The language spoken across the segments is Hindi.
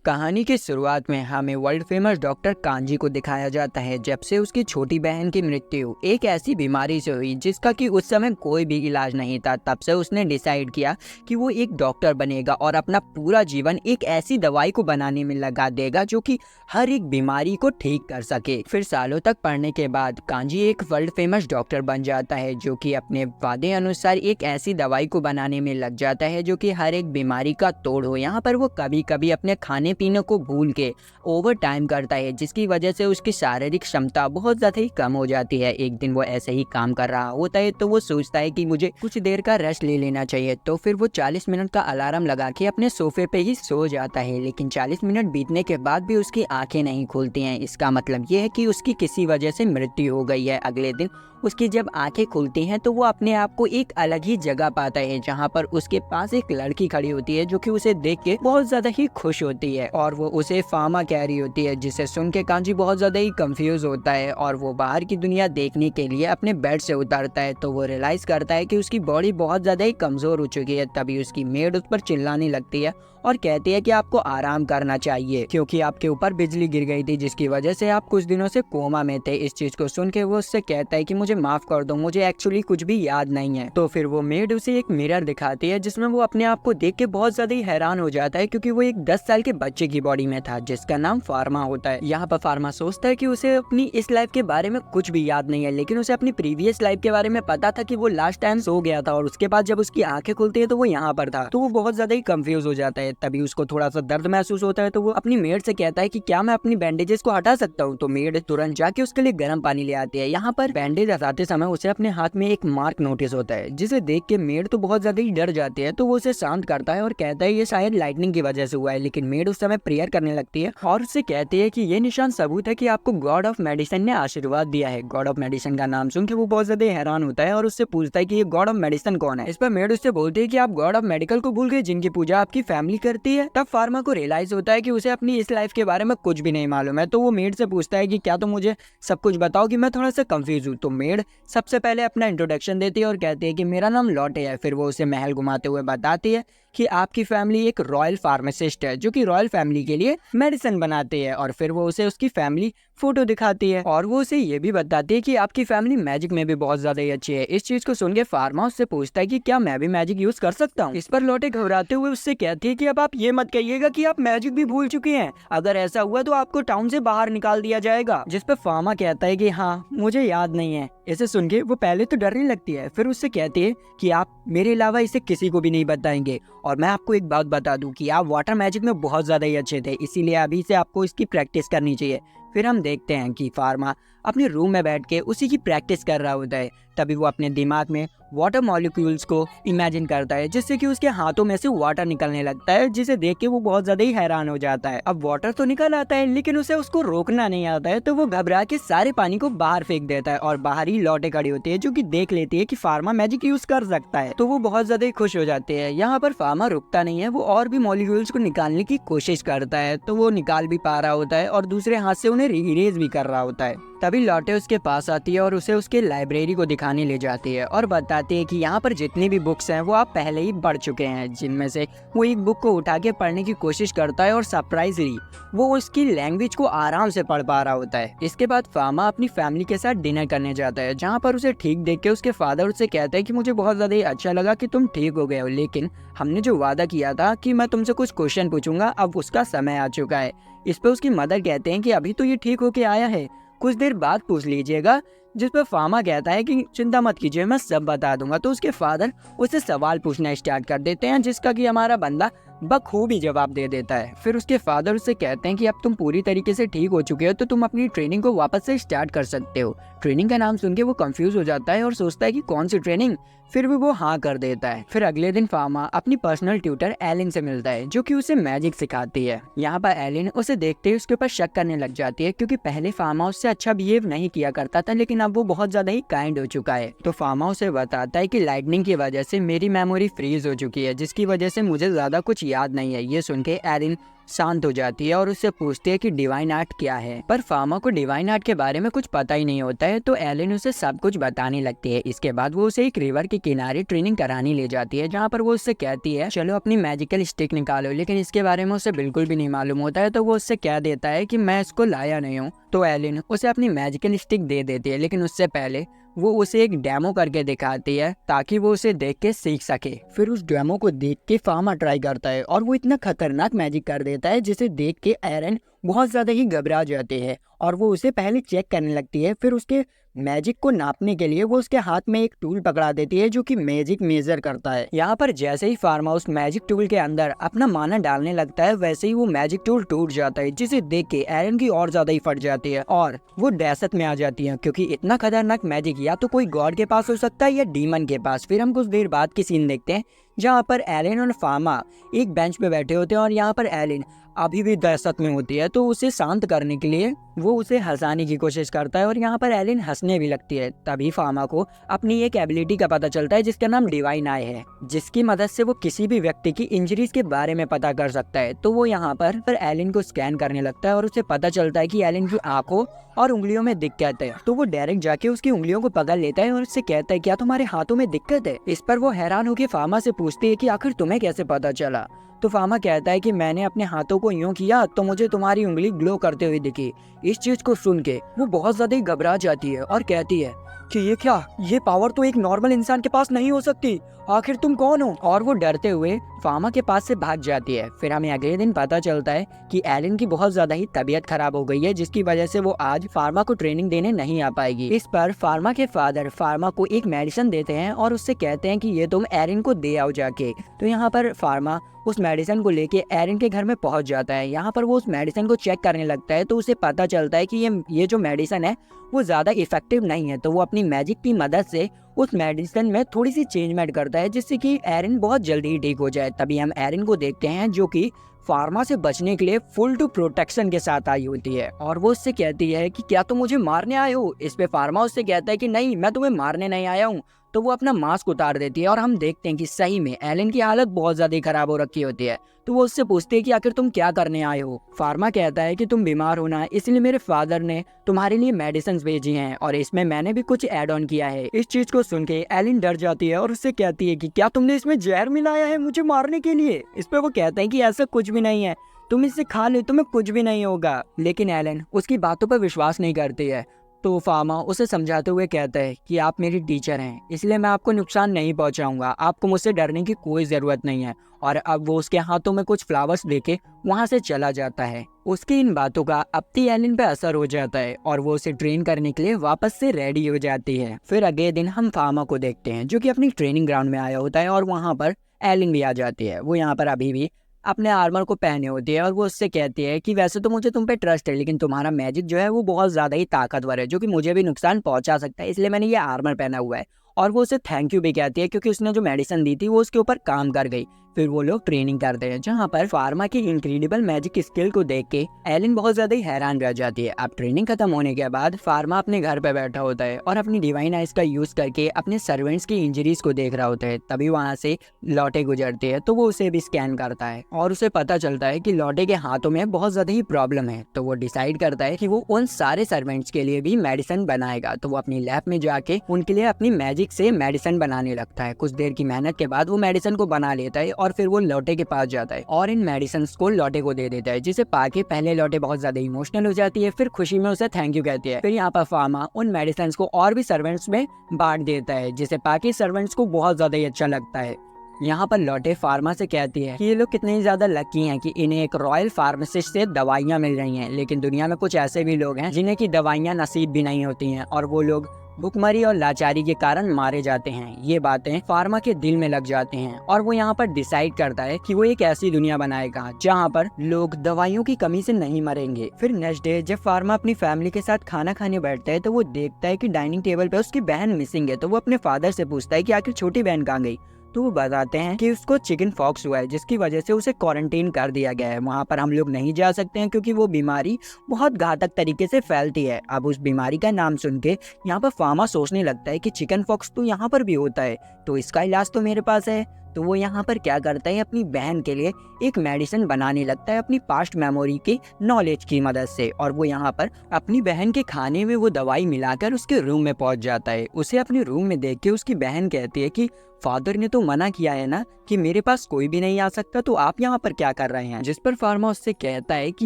कहानी की शुरुआत में हमें वर्ल्ड फेमस डॉक्टर कांजी को दिखाया जाता है। जब से उसकी छोटी बहन की मृत्यु एक ऐसी बीमारी से हुई जिसका कि उस समय कोई भी इलाज नहीं था, तब से उसने डिसाइड किया कि वो एक डॉक्टर बनेगा और अपना पूरा जीवन एक ऐसी दवाई को बनाने में लगा देगा जो कि हर एक बीमारी को ठीक कर सके। फिर सालों तक पढ़ने के बाद कांजी एक वर्ल्ड फेमस डॉक्टर बन जाता है जो कि अपने वादे अनुसार एक ऐसी दवाई को बनाने में लग जाता है जो कि हर एक बीमारी का तोड़ हो। यहाँ पर वो कभी कभी अपने खाने पीने को भूल के ओवर टाइम करता है, जिसकी वजह से उसकी शारीरिक क्षमता बहुत ज़्यादा ही कम हो जाती है। एक दिन वो ऐसे ही काम कर रहा होता है तो वो सोचता है कि मुझे कुछ देर का रेस्ट ले लेना चाहिए, तो फिर वो 40 मिनट का अलार्म लगा के अपने सोफे पे ही सो जाता है। लेकिन 40 मिनट बीतने के बाद भी उसकी आंखें नहीं खुलती हैं। इसका मतलब ये है कि उसकी किसी वजह से मृत्यु हो गई है। अगले दिन उसकी जब आंखें खुलती हैं तो वो अपने आप को एक अलग ही जगह पाता है जहाँ पर उसके पास एक लड़की खड़ी होती है जो कि उसे देख के बहुत ज्यादा ही खुश होती है और वो उसे फार्मा कह रही होती है, जिसे सुन के कांजी बहुत ज्यादा ही कंफ्यूज होता है और वो बाहर की दुनिया देखने के लिए अपने बेड से उतरता है। तो वो रियलाइज करता है कि उसकी बॉडी बहुत ज्यादा ही कमजोर हो चुकी है। तभी उसकी मेड उस पर चिल्लाने लगती है और कहती है कि आपको आराम करना चाहिए क्योंकि आपके ऊपर बिजली गिर गई थी जिसकी वजह से आप कुछ दिनों से कोमा में थे। इस चीज को सुन के वो उससे कहता है कि मुझे माफ कर दो, मुझे एक्चुअली कुछ भी याद नहीं है। तो फिर वो मेड उसे एक मिरर दिखाती है जिसमें वो अपने आप को देख के बहुत ज्यादा ही हैरान हो जाता है क्योंकि वो एक 10 साल के बच्चे की बॉडी में था जिसका नाम फार्मा होता है। यहाँ पर फार्मा सोचता है कि उसे अपनी इस लाइफ के बारे में कुछ भी याद नहीं है, लेकिन उसे अपनी प्रीवियस लाइफ के बारे में पता था कि वो लास्ट टाइम सो गया था और उसके बाद जब उसकी आंखें खुलती है तो वो यहाँ पर था। तो वो बहुत ज्यादा ही कंफ्यूज हो जाता है। तभी उसको थोड़ा सा दर्द महसूस होता है तो वो अपनी मेड से कहता है कि क्या मैं अपनी बैंडेजेस को हटा सकता हूँ। तो मेड तुरंत जाके उसके लिए गर्म पानी ले आती है। यहाँ पर बैंडेज हटाते समय उसे अपने हाथ में एक मार्क नोटिस होता है जिसे देख के मेड तो बहुत ज्यादा ही डर जाती है। तो वो उसे शांत करता है और कहता है ये शायद लाइटनिंग की वजह से हुआ है। लेकिन मेड उस समय प्रेयर करने लगती है और उससे कहती है कि ये निशान सबूत है कि आपको गॉड ऑफ मेडिसिन ने आशीर्वाद दिया है। गॉड ऑफ मेडिसिन का नाम सुन के वो बहुत ज्यादा हैरान होता है और उससे पूछता है कि ये गॉड ऑफ मेडिसिन कौन है। इस पर मेड उससे बोलती है कि आप गॉड ऑफ मेडिकल को भूल गए जिनकी पूजा आपकी फैमिली करती है। तब फार्मा को रियलाइज होता है कि उसे अपनी इस लाइफ के बारे में कुछ भी नहीं मालूम है। तो वो मेड से पूछता है कि क्या तुम मुझे सब कुछ बताओ कि मैं थोड़ा सा कंफ्यूज हूँ। तो मेड सबसे पहले अपना इंट्रोडक्शन देती है और कहती है कि मेरा नाम लॉटे है। फिर वो उसे महल घुमाते हुए बताती है कि आपकी फैमिली एक रॉयल फार्मासिस्ट है जो कि रॉयल फैमिली के लिए मेडिसिन बनाती है। और फिर वो उसे उसकी फैमिली फोटो दिखाती है और वो उसे ये भी बताती है कि आपकी फैमिली मैजिक में भी बहुत ज्यादा ही अच्छी है। इस चीज को सुन के फार्मा उससे पूछता है कि क्या मैं भी मैजिक यूज कर सकता हूँ। इस पर लॉटे घबराते हुए उससे कहती है कि अब आप ये मत कहिएगा कि आप मैजिक भी भूल चुके हैं, अगर ऐसा हुआ तो आपको टाउन से बाहर निकाल दिया जाएगा। जिस पर फार्मा कहता है कि हाँ मुझे याद नहीं है। इसे सुन के वो पहले तो डरने लगती है, फिर उससे कहती है कि आप मेरे अलावा इसे किसी को भी नहीं बताएंगे। और मैं आपको एक बात बता दूं कि आप वाटर मैजिक में बहुत ज्यादा ही अच्छे थे, इसीलिए अभी से आपको इसकी प्रैक्टिस करनी चाहिए। फिर हम देखते हैं कि फार्मा अपने रूम में बैठ के उसी की प्रैक्टिस कर रहा होता है। तभी वो अपने दिमाग में वाटर मॉलिक्यूल्स को इमेजिन करता है जिससे कि उसके हाथों में से वाटर निकलने लगता है, जिसे देख के वो बहुत ज्यादा ही हैरान हो जाता है। अब वाटर तो निकल आता है लेकिन उसे उसको रोकना नहीं आता है, तो वो घबरा के सारे पानी को बाहर फेंक देता है और बाहर ही लौटे खड़ी होती है जो कि देख लेती है कि फार्मा मैजिक यूज कर सकता है। तो वो बहुत ज्यादा ही खुश हो जाते हैं। यहाँ पर फार्मा रुकता नहीं है, वो और भी मॉलिक्यूल्स को निकालने की कोशिश करता है। तो वो निकाल भी पा रहा होता है और दूसरे हाथ से उन्हें इरेज भी कर रहा होता है। तभी लॉटे उसके पास आती है और उसे उसके लाइब्रेरी को दिखाने ले जाती है और बताती है कि यहाँ पर जितनी भी बुक्स हैं वो आप पहले ही पढ़ चुके हैं। जिनमें से वो एक बुक को उठा के पढ़ने की कोशिश करता है और सरप्राइजली वो उसकी लैंग्वेज को आराम से पढ़ पा रहा होता है। इसके बाद फार्मा अपनी फैमिली के साथ डिनर करने जाता है जहाँ पर उसे ठीक देख के उसके फादर उससे कहते हैं कि मुझे बहुत ज्यादा अच्छा लगा कि तुम ठीक हो गए हो, लेकिन हमने जो वादा किया था कि मैं तुमसे कुछ क्वेश्चन पूछूंगा अब उसका समय आ चुका है। इस पर उसकी मदर कहते हैं कि अभी तो ये ठीक होके आया है, कुछ देर बाद पूछ लीजिएगा। जिस पर फार्मा कहता है कि चिंता मत कीजिए मैं सब बता दूंगा। तो उसके फादर उसे सवाल पूछना स्टार्ट कर देते हैं जिसका कि हमारा बंदा बखूबी जवाब दे देता है। फिर उसके फादर उससे कहते हैं कि अब तुम पूरी तरीके से ठीक हो चुके हो तो तुम अपनी ट्रेनिंग को वापस से स्टार्ट कर सकते हो। ट्रेनिंग का नाम सुन के वो कंफ्यूज हो जाता है और सोचता है कि कौन सी ट्रेनिंग, फिर भी वो हाँ कर देता है। फिर अगले दिन फार्मा अपनी पर्सनल ट्यूटर एलिन से मिलता है जो कि उसे मैजिक सिखाती है। यहाँ पर एलिन उसे देखते ही उसके ऊपर शक करने लग जाती है क्योंकि पहले फार्मा उससे अच्छा बिहेव नहीं किया करता था लेकिन अब वो बहुत ज्यादा ही काइंड हो चुका है। तो फार्मा उसे बताता है कि लाइटनिंग की वजह से मेरी मेमोरी फ्रीज हो चुकी है जिसकी वजह से मुझे ज्यादा कुछ याद नहीं है। ये सुन के एलिन शांत हो जाती है और उससे पूछती है कि डिवाइन आर्ट क्या है, पर फार्मा को डिवाइन आर्ट के बारे में कुछ पता ही नहीं होता है। तो एलिन उसे सब कुछ बताने लगती है। इसके बाद वो उसे एक रिवर के किनारे ट्रेनिंग कराने ले जाती है, जहाँ पर वो उससे कहती है चलो अपनी मैजिकल स्टिक निकालो, लेकिन इसके बारे में उसे बिल्कुल भी नहीं मालूम होता है। तो वो उससे कह देता है कि मैं इसको लाया नहीं हूँ। तो एलिन उसे अपनी मैजिकल स्टिक दे देती है, लेकिन उससे पहले वो उसे एक डेमो करके दिखाती है ताकि वो उसे देख के सीख सके। फिर उस डेमो को देख के फार्मा ट्राई करता है और वो इतना खतरनाक मैजिक कर देता है जिसे देख के एरन बहुत ज्यादा ही घबरा जाते हैं और वो उसे पहले चेक करने लगती है। फिर उसके मैजिक को नापने के लिए वो उसके हाथ में एक टूल पकड़ा देती है जो कि मैजिक मेजर करता है। यहाँ पर जैसे ही फार्मा उस मैजिक टूल के अंदर अपना माना डालने लगता है, वैसे ही वो मैजिक टूल टूट जाता है, जिसे देख के एरन की और ज्यादा ही फट जाती है और वो दहशत में आ जाती है, क्योंकि इतना खतरनाक मैजिक या तो कोई गॉड के पास हो सकता है या डीमन के पास। फिर हम कुछ देर बाद की सीन देखते हैं जहाँ पर एलिन और फार्मा एक बेंच पे बैठे होते हैं और यहाँ पर एलिन अभी भी दहशत में होती है। तो उसे शांत करने के लिए वो उसे हंसाने की कोशिश करता है और यहाँ पर एलिन हंसने भी लगती है। तभी फार्मा को अपनी एक एबिलिटी का पता चलता है जिसका नाम डिवाइन आई है, जिसकी मदद से वो किसी भी व्यक्ति की इंजरीज के बारे में पता कर सकता है। तो वो यहाँ पर एलिन को स्कैन करने लगता है और उसे पता चलता है कि एलिन की आंखों और उंगलियों में दिक्कत है। तो वो डायरेक्ट जाके उसकी उंगलियों को पकड़ लेता है और उससे कहता है क्या तुम्हारे हाथों में दिक्कत है। इस पर वो हैरान होकर फार्मा से पूछती है कि आखिर तुम्हें कैसे पता चला। तो फार्मा कहता है कि मैंने अपने हाथों को यूं किया तो मुझे तुम्हारी उंगली ग्लो करते हुए दिखी। इस चीज को सुन के वो बहुत ज्यादा ही घबरा जाती है और कहती है कि ये क्या, ये पावर तो एक नॉर्मल इंसान के पास नहीं हो सकती, आखिर तुम कौन हो। और वो डरते हुए फार्मा के पास से भाग जाती है। फिर हमें अगले दिन पता चलता है कि एलिन की बहुत ज्यादा ही तबीयत खराब हो गई है, जिसकी वजह से वो आज फार्मा को ट्रेनिंग देने नहीं आ पाएगी। इस पर फार्मा के फादर फार्मा को एक मेडिसिन देते हैं और उससे कहते हैं कि ये तुम एरिन को दे आओ जाके। तो यहाँ पर फार्मा उस मेडिसिन को लेके एरिन के घर में पहुंच जाता है। यहाँ पर वो उस मेडिसिन को चेक करने लगता है तो उसे पता चलता है कि ये जो मेडिसिन है वो ज्यादा इफेक्टिव नहीं है। तो वो अपनी मैजिक की मदद से उस मेडिसिन में थोड़ी सी चेंजमेंट करता है जिससे कि एरिन बहुत जल्दी ही ठीक हो जाए। तभी हम एरिन को देखते हैं जो कि फार्मा से बचने के लिए फुल टू प्रोटेक्शन के साथ आई होती है और वो उससे कहती है कि क्या तुम मुझे मारने आए हो। इस पे फार्मा उससे कहता है कि नहीं, मैं तुम्हें मारने नहीं आया हूँ। तो वो अपना मास्क उतार देती है और हम देखते हैं कि सही में एलिन की हालत बहुत ज्यादा खराब हो रखी होती है। तो वो उससे पूछती है कि आखिर तुम क्या करने आए हो। फार्मा कहता है कि तुम बीमार हो ना, इसलिए मेरे फादर ने तुम्हारे लिए मेडिसिन भेजी हैं और इसमें मैंने भी कुछ ऐड ऑन किया है। इस चीज को सुन के एलिन डर जाती है और उससे कहती है कि क्या तुमने इसमें जहर मिलाया है मुझे मारने के लिए। इस पे वो कहता है कि ऐसा कुछ भी नहीं है, तुम इसे खा ले, तुम्हें कुछ भी नहीं होगा। लेकिन एलिन उसकी बातों पर विश्वास नहीं करती है। तो फार्मा उसे समझाते हुए कहता है कि आप मेरी टीचर हैं, इसलिए मैं आपको नुकसान नहीं पहुंचाऊंगा, आपको मुझसे डरने की कोई जरूरत नहीं है। और अब वो उसके हाथों में कुछ फ्लावर्स लेके वहां से चला जाता है। उसकी इन बातों का अपनी एलिन पे असर हो जाता है और वो उसे ट्रेन करने के लिए वापस से रेडी हो जाती है। फिर अगले दिन हम फार्मा को देखते हैं जो कि अपनी ट्रेनिंग ग्राउंड में आया होता है और वहाँ पर एलिन भी आ जाती है। वो यहाँ पर अभी भी अपने आर्मर को पहने होती है और वो उससे कहती है कि वैसे तो मुझे तुम पे ट्रस्ट है, लेकिन तुम्हारा मैजिक जो है वो बहुत ज्यादा ही ताकतवर है जो कि मुझे भी नुकसान पहुंचा सकता है, इसलिए मैंने ये आर्मर पहना हुआ है। और वो उसे थैंक यू भी कहती है क्योंकि उसने जो मेडिसिन दी थी वो उसके ऊपर काम कर गई। फिर वो लोग ट्रेनिंग करते हैं जहाँ पर फार्मा की इनक्रेडिबल मैजिक स्किल को देख के एलिन बहुत ज्यादा ही हैरान रह जाती है। अब ट्रेनिंग खत्म होने के बाद फार्मा अपने घर पे बैठा होता है और अपनी डिवाइन आइज का यूज करके अपने सर्वेंट्स की इंजरीज को देख रहा होता है। तभी वहाँ से लौटे गुजरती है तो वो उसे भी स्कैन करता है और उसे पता चलता है कि लौटे के हाथों में बहुत ज्यादा ही प्रॉब्लम है। तो वो डिसाइड करता है कि वो उन सारे सर्वेंट्स के लिए भी मेडिसिन बनाएगा। तो वो अपनी लैब में जाके उनके लिए अपनी मैजिक से मेडिसिन बनाने लगता है। कुछ देर की मेहनत के बाद वो मेडिसिन को बना लेता है और फिर वो लौटे के पास जाता है और इन मेडिसिन को लौटे को दे देता है, जिसे पाके पहले लौटे बहुत ज्यादा इमोशनल हो जाती है, फिर खुशी में उसे थैंक यू कहती है। फिर यहाँ पर फार्मा उन मेडिसिन को और भी सर्वेंट्स में बांट देता है, जिसे पाके सर्वेंट्स को बहुत ज्यादा ही अच्छा लगता है। यहाँ पर लौटे फार्मा से कहती है कि ये लोग कितने ज्यादा लकी हैं कि इन्हें एक रॉयल फार्मासिस्ट से दवाइयाँ मिल रही हैं, लेकिन दुनिया में कुछ ऐसे भी लोग हैं जिन्हें की दवाइयाँ नसीब भी नहीं होती हैं और वो लोग भुखमरी और लाचारी के कारण मारे जाते हैं। ये बातें फार्मा के दिल में लग जाते हैं और वो यहाँ पर डिसाइड करता है कि वो एक ऐसी दुनिया बनाएगा जहाँ पर लोग दवाइयों की कमी से नहीं मरेंगे। फिर नेक्स्ट डे जब फार्मा अपनी फैमिली के साथ खाना खाने बैठता है तो वो देखता है कि डाइनिंग टेबल पे उसकी बहन मिसिंग है। तो वो अपने फादर से पूछता है कि आखिर छोटी बहन कहाँ गई। तो वो बताते हैं कि उसको चिकन पॉक्स हुआ है, जिसकी वजह से उसे क्वारंटीन कर दिया गया है। वहाँ पर हम लोग नहीं जा सकते हैं क्योंकि वो बीमारी बहुत घातक तरीके से फैलती है। अब उस बीमारी का नाम सुन के यहाँ पर फार्मा सोचने लगता है कि चिकन पॉक्स तो यहाँ पर भी होता है, तो इसका इलाज तो मेरे पास है। तो वो यहाँ पर क्या करता है, अपनी बहन के लिए एक मेडिसिन बनाने लगता है अपनी पास्ट मेमोरी के नॉलेज की मदद से। और वो यहाँ पर अपनी बहन के खाने में वो दवाई मिलाकर उसके रूम में पहुंच जाता है। उसे अपने रूम में देख के उसकी बहन कहती है कि फादर ने तो मना किया है ना कि मेरे पास कोई भी नहीं आ सकता, तो आप यहाँ पर क्या कर रहे हैं। जिस पर फार्मा उससे कहता है कि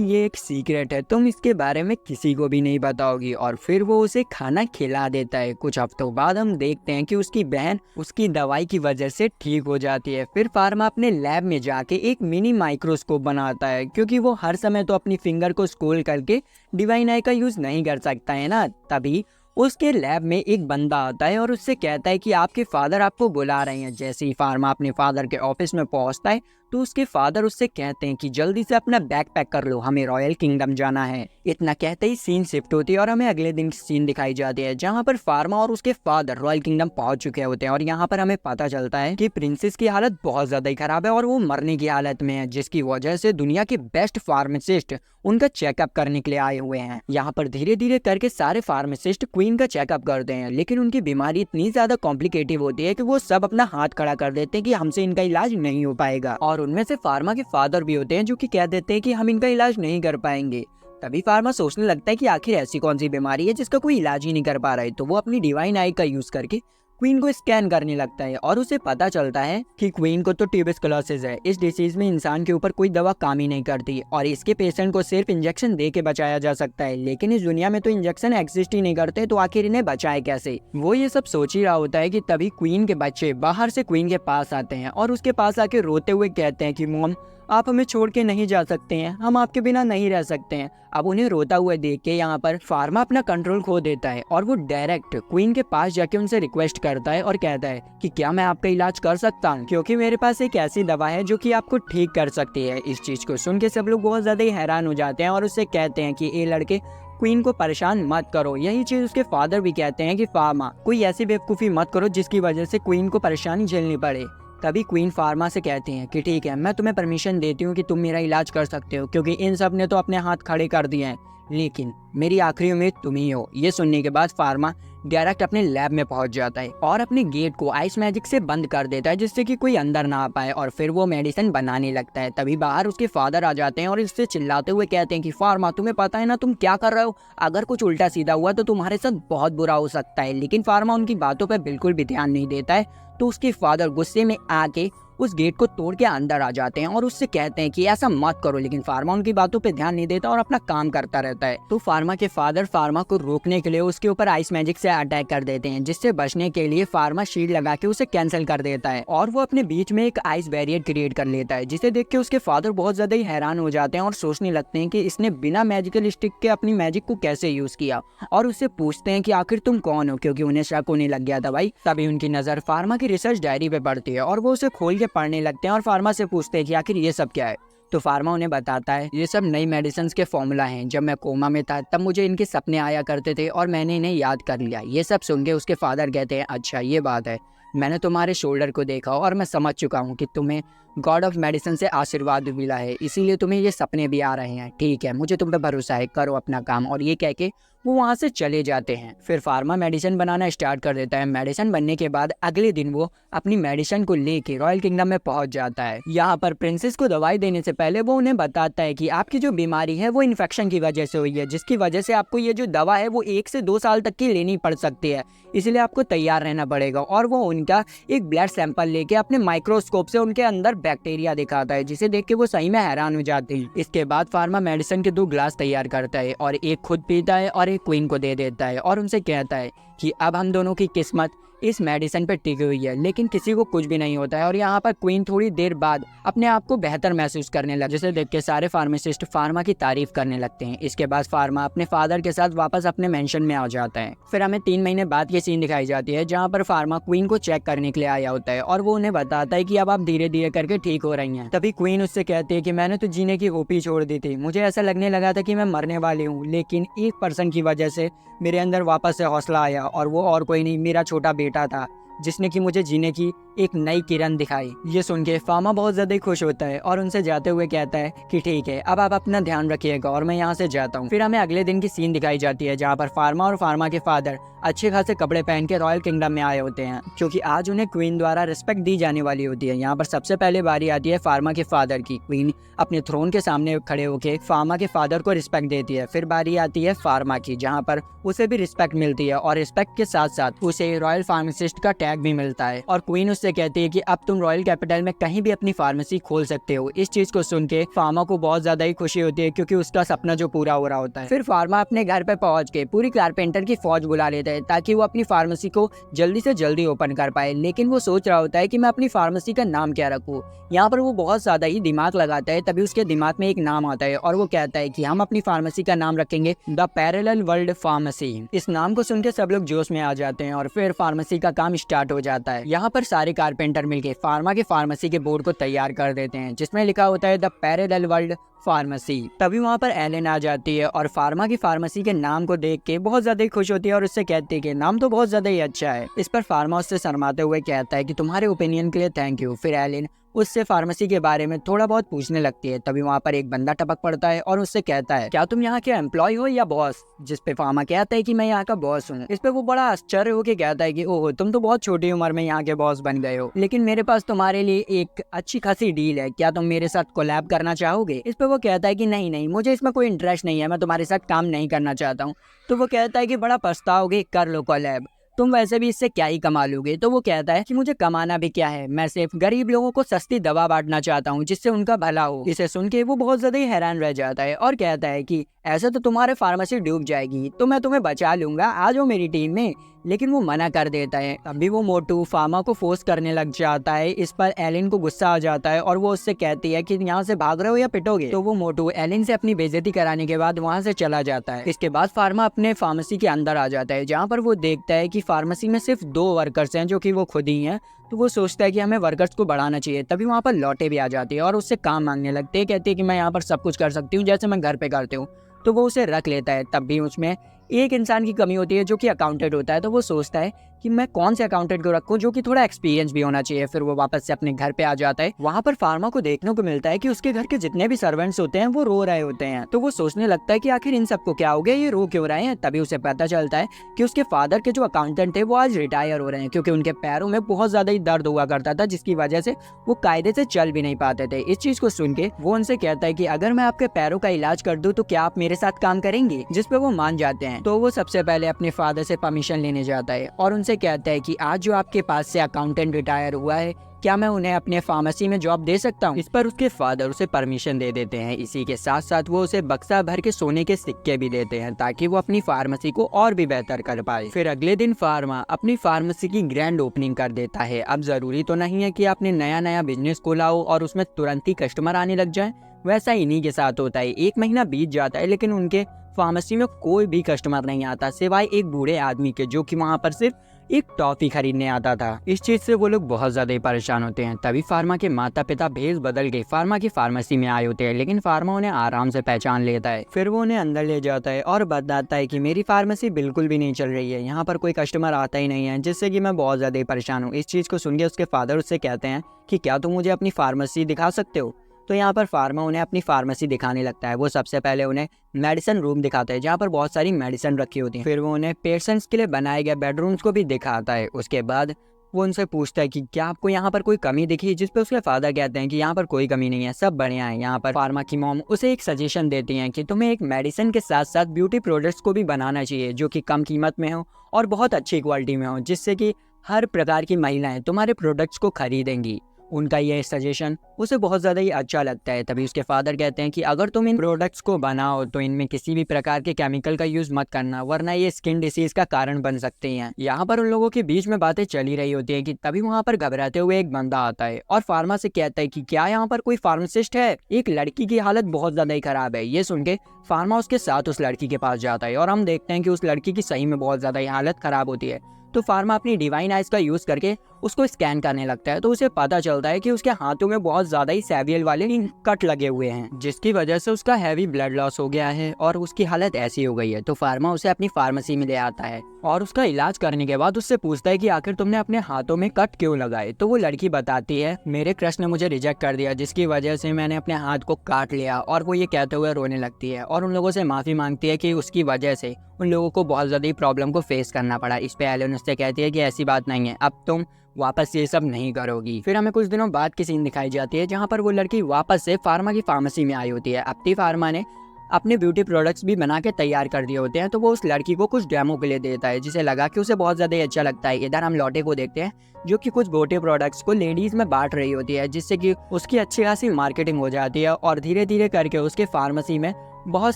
ये एक सीक्रेट है, तुम इसके बारे में किसी को भी नहीं बताओगी। और फिर वो उसे खाना खिला देता है। कुछ हफ्तों बाद हम देखते हैं कि उसकी बहन उसकी दवाई की वजह से ठीक हो जाती है। फिर फार्मा अपने लैब में जाके एक मिनी माइक्रोस्कोप बनाता है, क्योंकि वो हर समय तो अपनी फिंगर को स्क्रॉल करके डिवाइन आई का यूज नहीं कर सकता है ना। तभी उसके लैब में एक बंदा आता है और उससे कहता है कि आपके फादर आपको बुला रहे हैं। जैसे ही फार्मा अपने फादर के ऑफिस में पहुंचता है तो उसके फादर उससे कहते हैं कि जल्दी से अपना बैग पैक कर लो, हमें रॉयल किंगडम जाना है। इतना कहते ही सीन शिफ्ट होती है और हमें अगले दिन की सीन दिखाई जाती है, जहां पर फार्मा और उसके फादर रॉयल किंगडम पहुंच चुके होते हैं। और यहाँ पर हमें पता चलता है कि प्रिंसेस की हालत बहुत ज्यादा ही खराब है और वो मरने की हालत में है, जिसकी वजह से दुनिया के बेस्ट फार्मासिस्ट उनका चेकअप करने के लिए आए हुए हैं। यहाँ पर धीरे धीरे करके सारे फार्मासिस्ट क्वीन का चेकअप करते हैं, लेकिन उनकी बीमारी इतनी ज्यादा कॉम्प्लिकेटिव होती है कि वो सब अपना हाथ खड़ा कर देते हैं कि हमसे इनका इलाज नहीं हो पाएगा। और उनमें से फार्मा के फादर भी होते हैं जो कि कह देते हैं कि हम इनका इलाज नहीं कर पाएंगे। तभी फार्मा सोचने लगता है कि आखिर ऐसी कौन सी बीमारी है जिसका कोई इलाज ही नहीं कर पा रहा है। तो वो अपनी डिवाइन आई का यूज करके क्वीन को स्कैन करने लगता है और उसे पता चलता है कि क्वीन को तो ट्यूबरकुलोसिस है। इस डिसीज में इंसान के ऊपर कोई दवा काम ही नहीं करती और इसके पेशेंट को सिर्फ इंजेक्शन दे के बचाया जा सकता है। लेकिन इस दुनिया में तो इंजेक्शन एग्जिस्ट ही नहीं करते, तो आखिर इन्हें बचाए कैसे। वो ये सब सोच ही रहा होता है कि तभी क्वीन के बच्चे बाहर से क्वीन के पास आते हैं और उसके पास आके रोते हुए कहते हैं कि मॉम, आप हमें छोड़ के नहीं जा सकते हैं, हम आपके बिना नहीं रह सकते हैं। अब उन्हें रोता हुआ देख के यहाँ पर फार्मा अपना कंट्रोल खो देता है और वो डायरेक्ट क्वीन के पास जाके उनसे रिक्वेस्ट करता है और कहता है कि क्या मैं आपका इलाज कर सकता हूँ, क्योंकि मेरे पास एक ऐसी दवा है जो कि आपको ठीक कर सकती है। इस चीज को सुन के सब लोग बहुत ज्यादा ही हैरान हो जाते हैं और उससे कहते हैं कि ये लड़के क्वीन को परेशान मत करो। यही चीज उसके फादर भी कहते हैं कि फार्मा, कोई ऐसी बेवकूफ़ी मत करो जिसकी वजह से क्वीन को परेशानी झेलनी पड़े। तभी क्वीन फार्मा से कहती हैं कि ठीक है, मैं तुम्हें परमिशन देती हूँ कि तुम मेरा इलाज कर सकते हो, क्योंकि इन सब ने तो अपने हाथ खड़े कर दिए हैं, लेकिन मेरी आखिरी उम्मीद तुम ही हो। ये सुनने के बाद फार्मा डायरेक्ट अपने लैब में पहुंच जाता है और अपने गेट को आइस मैजिक से बंद कर देता है, जिससे कि कोई अंदर ना आ पाए। और फिर वो मेडिसिन बनाने लगता है। तभी बाहर उसके फादर आ जाते हैं और इससे चिल्लाते हुए कहते हैं कि फार्मा, तुम्हें पता है ना तुम क्या कर रहे हो, अगर कुछ उल्टा सीधा हुआ तो तुम्हारे साथ बहुत बुरा हो सकता है। लेकिन फार्मा उनकी बातों पर बिल्कुल भी ध्यान नहीं देता है। तो उसके फादर गुस्से में आके उस गेट को तोड़ के अंदर आ जाते हैं और उससे कहते हैं कि ऐसा मत करो, लेकिन फार्मा उनकी बातों पे ध्यान नहीं देता और अपना काम करता रहता है। तो फार्मा के फादर फार्मा को रोकने के लिए उसके ऊपर आइस मैजिक से अटैक कर देते हैं, जिससे बचने के लिए फार्मा शील्ड लगा के उसे कैंसिल कर देता है और वो अपने बीच में एक आइस बैरियर क्रिएट कर लेता है, जिसे देख के उसके फादर बहुत ज्यादा ही हैरान हो जाते हैं और सोचने लगते हैं कि इसने बिना मैजिकल स्टिक के अपनी मैजिक को कैसे यूज किया, और उससे पूछते हैं कि आखिर तुम कौन हो, क्योंकि उन्हें शक होने लग गया था भाई। तभी उनकी नजर फार्मा की रिसर्च डायरी पे पड़ती है और वो उसे खोल के पढ़ने लगते हैं और फार्मा से पूछते हैं कि आखिर ये सब क्या है। तो फार्मा उन्हें बताता है ये सब नई मेडिसिन के फॉर्मूला हैं, जब मैं कोमा में था तब मुझे इनके सपने आया करते थे और मैंने इन्हें याद कर लिया। ये सब सुन के उसके फादर कहते हैं अच्छा ये बात है, मैंने तुम्हारे शोल्डर को देखा और मैं समझ चुका हूँ कि तुम्हें गॉड ऑफ मेडिसिन से आशीर्वाद मिला है, इसीलिए तुम्हें ये सपने भी आ रहे हैं। ठीक है, मुझे तुम पे भरोसा है, करो अपना काम। और ये कह के वो वहाँ से चले जाते हैं। फिर फार्मा मेडिसिन बनाना स्टार्ट कर देता है। मेडिसिन बनने के बाद अगले दिन वो अपनी मेडिसिन को लेके रॉयल किंगडम में पहुंच जाता है। यहाँ पर प्रिंसेस को दवाई देने से पहले वो उन्हें बताता है कि आपकी जो बीमारी है वो इन्फेक्शन की वजह से हुई है, जिसकी वजह से आपको ये जो दवा है वो 1 से 2 साल तक की लेनी पड़ सकती है, इसलिए आपको तैयार रहना पड़ेगा। और वो उनका एक ब्लड सैंपल लेके अपने माइक्रोस्कोप से उनके अंदर बैक्टीरिया दिखाता है, जिसे देख के वो सही में हैरान हो जाते हैं। इसके बाद फार्मा मेडिसिन के 2 ग्लास तैयार करता है और एक खुद पीता है और एक क्वीन को दे देता है और उनसे कहता है कि अब हम दोनों की किस्मत इस मेडिसिन पर टिकी हुई है। लेकिन किसी को कुछ भी नहीं होता है और यहाँ पर क्वीन थोड़ी देर बाद अपने आप को बेहतर महसूस करने लगे, जिसे देख के सारे फार्मासिस्ट फार्मा की तारीफ करने लगते हैं। इसके बाद फार्मा अपने फादर के साथ वापस अपने मेंशन में आ जाता है। फिर हमें 3 महीने बाद ये सीन दिखाई जाती है जहाँ पर फार्मा क्वीन को चेक करने के लिए आया होता है और वो उन्हें बताता है कि अब आप धीरे धीरे करके ठीक हो रही हैं। तभी क्वीन उससे कहती है कि मैंने तो जीने की होप ही छोड़ दी थी, मुझे ऐसा लगने लगा था कि मैं मरने वाली हूँ, लेकिन एक पर्सन की वजह से मेरे अंदर वापस से हौसला आया और वो और कोई नहीं, मेरा छोटा बेटा था, जिसने कि मुझे जीने की एक नई किरण दिखाई। ये सुन के फार्मा बहुत ज्यादा खुश होता है और उनसे जाते हुए कहता है कि ठीक है, अब आप अपना ध्यान रखिएगा और मैं यहाँ से जाता हूँ। फिर हमें अगले दिन की सीन दिखाई जाती है जहाँ पर फार्मा और फार्मा के फादर अच्छे खासे कपड़े पहन के रॉयल किंगडम में आए होते हैं, क्योंकि आज उन्हें क्वीन द्वारा रिस्पेक्ट दी जाने वाली होती है। यहाँ पर सबसे पहले बारी आती है फार्मा के फादर की। क्वीन अपने थ्रोन के सामने खड़े होकर फार्मा के फादर को रिस्पेक्ट देती है। फिर बारी आती है फार्मा की, जहाँ पर उसे भी रिस्पेक्ट मिलती है और रिस्पेक्ट के साथ साथ उसे रॉयल फार्मासिस्ट का टैग भी मिलता है। और क्वीन उससे कहती है कि अब तुम रॉयल कैपिटल में कहीं भी अपनी फार्मेसी खोल सकते हो। इस चीज को सुन के फार्मा को बहुत ज्यादा ही खुशी होती है, क्योंकि उसका सपना जो पूरा हो रहा होता है। फिर फार्मा अपने घर पे पहुंच के पूरी कारपेंटर की फौज बुला लेता है ताकि वो अपनी फार्मेसी को जल्दी से जल्दी ओपन कर पाए। लेकिन वो सोच रहा होता है कि मैं अपनी फार्मेसी का नाम क्या रखूं। यहाँ पर वो बहुत ज्यादा ही दिमाग लगाता है, तभी उसके दिमाग में एक नाम आता है और वो कहता है कि हम अपनी फार्मेसी का नाम रखेंगे द पैरेलल वर्ल्ड फार्मेसी। इस नाम को सुन के सब लोग जोश में आ जाते हैं और फिर फार्मेसी का काम स्टार्ट हो जाता है। यहाँ पर सारे कारपेंटर मिलके फार्मा के फार्मेसी के बोर्ड को तैयार कर देते हैं, जिसमें लिखा होता है द पैरेलल वर्ल्ड फार्मेसी। तभी वहाँ पर एलेन आ जाती है और फार्मा की फार्मेसी के नाम को देख के बहुत ज्यादा खुश होती है और उससे कहती है कि नाम तो बहुत ज्यादा ही अच्छा है। इस पर फार्मा उससे शर्माते हुए कहता है कि तुम्हारे ओपिनियन के लिए थैंक यू। फिर एलेन उससे फार्मेसी के बारे में थोड़ा बहुत पूछने लगती है। तभी वहाँ पर एक बंदा टपक पड़ता है और उससे कहता है, क्या तुम यहाँ के एम्प्लॉय हो या बॉस? जिस पे फार्मा कहता है कि मैं यहाँ का बॉस हूँ। इस पे वो बड़ा आश्चर्य होकर कहता है कि ओह, तुम तो बहुत छोटी उम्र में यहाँ के बॉस बन गए हो, लेकिन मेरे पास तुम्हारे लिए एक अच्छी खासी डील है, क्या तुम मेरे साथ कोलैब करना चाहोगे? इस पे वो कहता है कि नहीं, मुझे इसमें कोई इंटरेस्ट नहीं है, मैं तुम्हारे साथ काम नहीं करना चाहता हूँ। तो वो कहता है कि बड़ा पछताओगे, कर लो कोलैब, तुम वैसे भी इससे क्या ही कमा लोगे। तो वो कहता है कि मुझे कमाना भी क्या है, मैं सिर्फ गरीब लोगों को सस्ती दवा बांटना चाहता हूँ जिससे उनका भला हो। इसे सुन के वो बहुत ज्यादा ही हैरान रह जाता है और कहता है कि ऐसा तो तुम्हारे फार्मेसी डूब जाएगी, तो मैं तुम्हें बचा लूंगा, आ जाओ मेरी टीम में। लेकिन वो मना कर देता है। तभी वो मोटू फार्मा को फोर्स करने लग जाता है। इस पर एलिन को गुस्सा आ जाता है और वो उससे कहती है कि यहाँ से भाग रहे हो या पिटोगे। तो वो मोटू एलिन से अपनी बेइज्जती कराने के बाद वहाँ से चला जाता है। इसके बाद फार्मा अपने फार्मेसी के अंदर आ जाता है, जहाँ पर वो देखता है कि फार्मेसी में सिर्फ 2 वर्कर्स हैं, जो कि वो खुद ही हैं। तो वो सोचता है कि हमें वर्कर्स को बढ़ाना चाहिए। तभी वहाँ पर लौटे भी आ जाती है और उससे काम मांगने लगते हैं, कहते हैं कि मैं यहाँ पर सब कुछ कर सकती हूँ जैसे मैं घर पे करती हूँ। तो वो उसे रख लेता है। तब भी उसमें एक इंसान की कमी होती है जो कि अकाउंटेंट होता है। तो वो सोचता है कि मैं कौन से अकाउंटेंट को रखूं जो कि थोड़ा एक्सपीरियंस भी होना चाहिए। फिर वो वापस से अपने घर पे आ जाता है। वहाँ पर फार्मा को देखने को मिलता है कि उसके घर के जितने भी सर्वेंट्स होते हैं वो रो रहे होते हैं। तो वो सोचने लगता है कि आखिर इन सबको क्या हो गया, ये रो क्यों रहे हैं। तभी उसे पता चलता है कि उसके फादर के जो अकाउंटेंट थे वो आज रिटायर हो रहे हैं, क्योंकि उनके पैरों में बहुत ज्यादा ही दर्द हुआ करता था, जिसकी वजह से वो कायदे से चल भी नहीं पाते थे। इस चीज को सुन के वो उनसे कहता है कि अगर मैं आपके पैरों का इलाज कर दूं तो क्या आप मेरे साथ काम करेंगे? जिस पे वो मान जाते हैं। तो वो सबसे पहले अपने फादर से परमिशन लेने जाता है और उनसे कहता है कि आज जो आपके पास से अकाउंटेंट रिटायर हुआ है, क्या मैं उन्हें अपने फार्मेसी में जॉब दे सकता हूँ? इस पर उसके फादर उसे परमिशन दे देते हैं। इसी के साथ साथ वो उसे बक्सा भर के सोने के सिक्के भी देते हैं ताकि वो अपनी फार्मेसी को और भी बेहतर कर पाए। फिर अगले दिन फार्मा अपनी फार्मेसी की ग्रैंड ओपनिंग कर देता है। अब जरूरी तो नहीं है कि आपने नया बिजनेस खोला हो और उसमें तुरंत ही कस्टमर आने लग जाए। वैसा इन्हीं के साथ होता है। 1 महीना बीत जाता है लेकिन उनके फार्मेसी में कोई भी कस्टमर नहीं आता, सिवाय एक बूढ़े आदमी के, जो कि वहाँ पर सिर्फ एक टॉफी खरीदने आता था। इस चीज से वो लोग बहुत ज्यादा ही परेशान होते हैं। तभी फार्मा के माता पिता भेष बदल के फार्मा की फार्मेसी में आए होते हैं, लेकिन फार्मा उन्हें आराम से पहचान लेता है। फिर वो उन्हें अंदर ले जाता है और बताता है कि मेरी फार्मेसी बिल्कुल भी नहीं चल रही है, यहाँ पर कोई कस्टमर आता ही नहीं है, जिससे कि मैं बहुत ज्यादा ही परेशान हूँ। इस चीज को सुन के उसके फादर उससे कहते हैं कि क्या तुम मुझे अपनी फार्मेसी दिखा सकते हो? तो यहाँ पर फार्मा उन्हें अपनी फार्मेसी दिखाने लगता है। वो सबसे पहले उन्हें मेडिसिन रूम दिखाता है, जहाँ पर बहुत सारी मेडिसिन रखी होती है। फिर वो उन्हें पेशेंट्स के लिए बनाए गए बेडरूम्स को भी दिखाता है। उसके बाद वो उनसे पूछता है कि क्या आपको यहाँ पर कोई कमी दिखी? जिस पे उसके फादर कहते हैं कि यहाँ पर कोई कमी नहीं है, सब बढ़िया है। यहाँ पर फार्मा की मॉम उसे एक सजेशन देती हैं कि तुम्हें एक मेडिसिन के साथ साथ ब्यूटी प्रोडक्ट्स को भी बनाना चाहिए, जो कि कम कीमत में हो और बहुत अच्छी क्वालिटी में हो, जिससे कि हर प्रकार की महिलाएं तुम्हारे प्रोडक्ट्स को खरीदेंगी। उनका ये सजेशन उसे बहुत ज़्यादा ही अच्छा लगता है। तभी उसके फादर कहते हैं कि अगर तुम इन प्रोडक्ट्स को बनाओ तो इनमें किसी भी प्रकार के केमिकल का यूज़ मत करना, वरना ये स्किन डिसीज का कारण बन सकते हैं। यहाँ पर उन लोगों के बीच में बातें चली रही होती है कि तभी वहाँ पर घबराते हुए एक बंदा आता है और फार्मा से कहता है कि क्या यहाँ पर कोई फार्मासिस्ट है? एक लड़की की हालत बहुत ज़्यादा ही खराब है। ये सुन के फार्मा उसके साथ उस लड़की के पास जाता है और हम देखते हैं कि उस लड़की की सही में बहुत ज़्यादा ही हालत खराब होती है। तो फार्मा अपनी डिवाइन आइज का यूज़ करके उसको स्कैन करने लगता है तो उसे पता चलता है कि उसके हाथों में बहुत ज्यादा ही सेवियल वाले कट लगे हुए हैं, जिसकी वजह से उसका हैवी ब्लड लॉस हो गया है और उसकी हालत ऐसी हो गई है। तो फार्मा उसे अपनी फार्मेसी में ले आता है और उसका इलाज करने के बाद उससे पूछता है कि आखिर तुमने अपने हाथों में कट क्यों लगाए। तो वो लड़की बताती है, मेरे क्रश ने मुझे रिजेक्ट कर दिया जिसकी वजह से मैंने अपने हाथ को काट लिया। और वो ये कहते हुए रोने लगती है और उन लोगों से माफी मांगती है कि उसकी वजह से उन लोगों को बहुत ज्यादा प्रॉब्लम को फेस करना पड़ा। इस पे एलन उससे कहती है कि ऐसी बात नहीं है, अब तुम वापस ये सब नहीं करोगी। फिर हमें कुछ दिनों बाद की सीन दिखाई जाती है जहाँ पर वो लड़की वापस से फार्मा की फार्मेसी में आई होती है। अब फार्मा ने अपने ब्यूटी प्रोडक्ट्स भी बना के तैयार कर दिए होते हैं, तो वो उस लड़की को कुछ डेमो के लिए देता है जिसे लगा कि उसे बहुत ज़्यादा अच्छा लगता है। इधर हम लॉटे को देखते हैं जो कि कुछ ब्यूटी प्रोडक्ट्स को लेडीज़ में बांट रही होती है, जिससे कि उसकी अच्छी खासी मार्केटिंग हो जाती है और धीरे धीरे करके उसके फार्मेसी में बहुत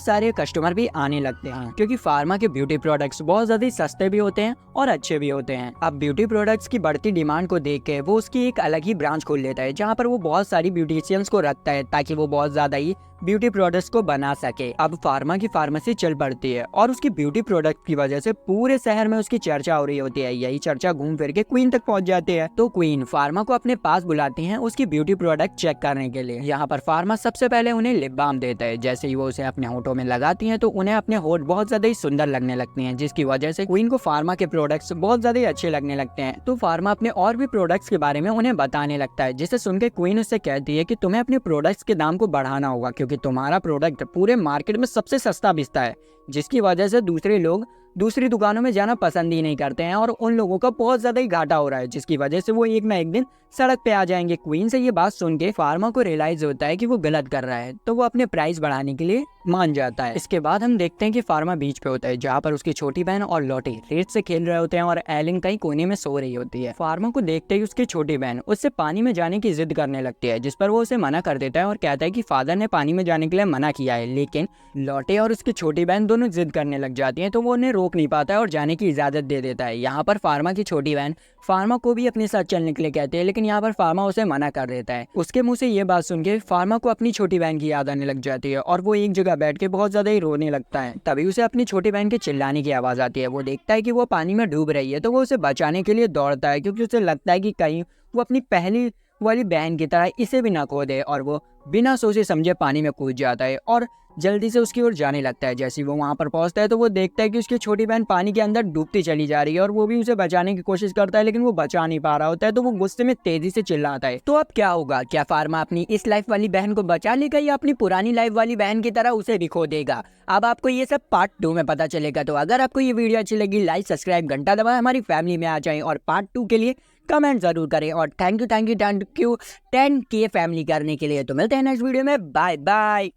सारे कस्टमर भी आने लगते हैं, क्योंकि फार्मा के ब्यूटी प्रोडक्ट्स बहुत ज़्यादा सस्ते भी होते हैं और अच्छे भी होते हैं। अब ब्यूटी प्रोडक्ट्स की बढ़ती डिमांड को देख के वो उसकी एक अलग ही ब्रांच खोल लेता है जहाँ पर वो बहुत सारी ब्यूटिशियंस को रखता है ताकि वो बहुत ज़्यादा ही ब्यूटी प्रोडक्ट्स को बना सके। अब फार्मा की फार्मेसी चल पड़ती है और उसकी ब्यूटी प्रोडक्ट की वजह से पूरे शहर में उसकी चर्चा हो रही होती है। यही चर्चा घूम फिर के क्वीन तक पहुंच जाती है। तो क्वीन फार्मा को अपने पास बुलाती हैं उसकी ब्यूटी प्रोडक्ट चेक करने के लिए। यहाँ पर फार्मा सबसे पहले उन्हें लिप बाम देता है। जैसे ही वो उसे अपने होठों में लगाती हैं तो उन्हें अपने होठ बहुत ज्यादा ही सुंदर लगने लगते हैं, जिसकी वजह से क्वीन को फार्मा के प्रोडक्ट्स बहुत ज्यादा ही अच्छे लगने लगते हैं। तो फार्मा अपने और भी प्रोडक्ट्स के बारे में उन्हें बताने लगता है, जिसे सुनकर क्वीन उससे कहती है कि तुम्हें अपने प्रोडक्ट्स के दाम को बढ़ाना होगा क्योंकि तुम्हारा प्रोडक्ट पूरे मार्केट में सबसे सस्ता बिकता है, जिसकी वजह से दूसरे लोग दूसरी दुकानों में जाना पसंद ही नहीं करते हैं और उन लोगों का बहुत ज्यादा ही घाटा हो रहा है, जिसकी वजह से वो एक ना एक दिन सड़क पे आ जाएंगे। क्वीन से ये बात सुन के फार्मा को रियलाइज होता है कि वो गलत कर रहा है, तो वो अपने प्राइस बढ़ाने के लिए मान जाता है। इसके बाद हम देखते हैं कि फार्मा बीच पे होता है जहाँ पर उसकी छोटी बहन और लॉटी रेत से खेल रहे होते हैं और एलिन कहीं कोने में सो रही होती है। फार्मा को देखते ही उसकी छोटी बहन उससे पानी में जाने की जिद करने लगती है, जिस पर वो उसे मना कर देता है और कहता है कि फादर ने पानी में जाने के लिए मना किया है। लेकिन लॉटे और उसकी छोटी बहन दोनों जिद करने लग जाती है, तो वो उन्हें रोक नहीं पाता है और जाने की इजाजत दे देता है। यहाँ पर फार्मा की छोटी बहन फार्मा को भी अपने साथ चलने के लिए कहती है, लेकिन यहाँ पर फार्मा उसे मना कर देता है। उसके मुंह से ये बात सुन के फार्मा को अपनी छोटी बहन की याद आने लग जाती है और वो एक जगह बैठ के बहुत ज्यादा ही रोने लगता है। तभी उसे अपनी छोटी बहन के चिल्लाने की आवाज आती है। वो देखता है कि वो पानी में डूब रही है, तो वो उसे बचाने के लिए दौड़ता है, क्योंकि उसे लगता है कि कहीं वो अपनी पहली वाली बहन की तरह इसे भी ना खो दे। और वो बिना सोचे समझे पानी में कूद जाता है और जल्दी से उसकी ओर जाने लगता है। जैसे ही वो वहां पर पहुंचता है तो वो देखता है कि उसकी छोटी बहन पानी के अंदर डूबती चली जा रही है और वो भी उसे बचाने की कोशिश करता है, लेकिन वो बचा नहीं पा रहा होता है। तो वो गुस्से में तेजी से चिल्लाता है। तो अब क्या होगा? क्या फार्मा अपनी इस लाइफ वाली बहन को बचा लेगा या अपनी पुरानी लाइफ वाली बहन की तरह उसे भी खो देगा? अब आपको ये सब पार्ट 2 में पता चलेगा। तो अगर आपको ये वीडियो अच्छी लगी, लाइक सब्सक्राइब घंटा दबाएं, हमारी फैमिली में आ जाएं और पार्ट 2 के लिए कमेंट जरूर करें। और थैंक यू 10K फैमिली करने के लिए। तो मिलते हैं नेक्स्ट वीडियो में। Bye bye.